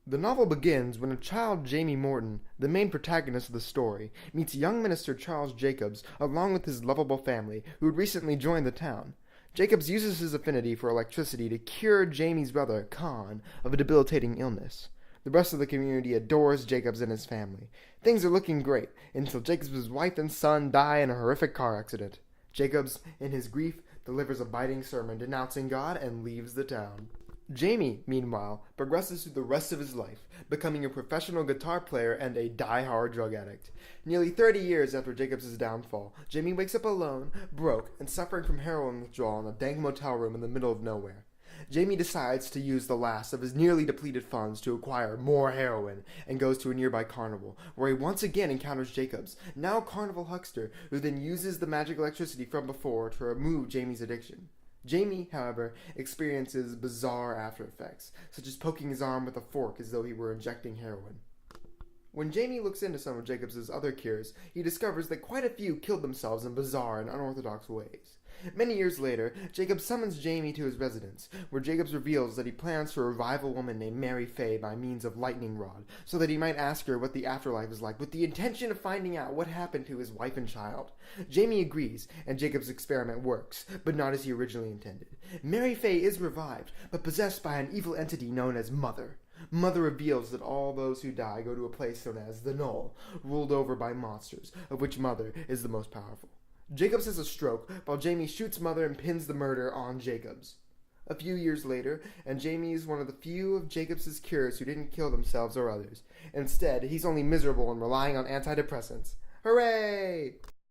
The novel begins when a child, Jamie Morton, the main protagonist of the story, meets young minister Charles Jacobs along with his lovable family who had recently joined the town. Jacobs uses his affinity for electricity to cure Jamie's brother, Con, of a debilitating illness. The rest of the community adores Jacobs and his family. Things are looking great until Jacobs' wife and son die in a horrific car accident. Jacobs, in his grief, delivers a biting sermon denouncing God and leaves the town. Jamie, meanwhile, progresses through the rest of his life, becoming a professional guitar player and a die-hard drug addict. Nearly 30 years after Jacobs' downfall, Jamie wakes up alone, broke, and suffering from heroin withdrawal in a dank motel room in the middle of nowhere. Jamie decides to use the last of his nearly depleted funds to acquire more heroin and goes to a nearby carnival, where he once again encounters Jacobs, now carnival huckster, who then uses the magic electricity from before to remove Jamie's addiction. Jamie, however, experiences bizarre after effects, such as poking his arm with a fork as though he were injecting heroin. When Jamie looks into some of Jacobs' other cures, he discovers that quite a few killed themselves in bizarre and unorthodox ways. Many years later, Jacobs summons Jamie to his residence, where Jacobs reveals that he plans to revive a woman named Mary Fay by means of lightning rod, so that he might ask her what the afterlife is like with the intention of finding out what happened to his wife and child. Jamie agrees, and Jacobs' experiment works, but not as he originally intended. Mary Fay is revived, but possessed by an evil entity known as Mother. Mother reveals that all those who die go to a place known as the Knoll, ruled over by monsters, of which Mother is the most powerful. Jacobs has a stroke, while Jamie shoots Mother and pins the murder on Jacobs. A few years later, and Jamie is one of the few of Jacobs' cures who didn't kill themselves or others. Instead, he's only miserable and relying on antidepressants. Hooray!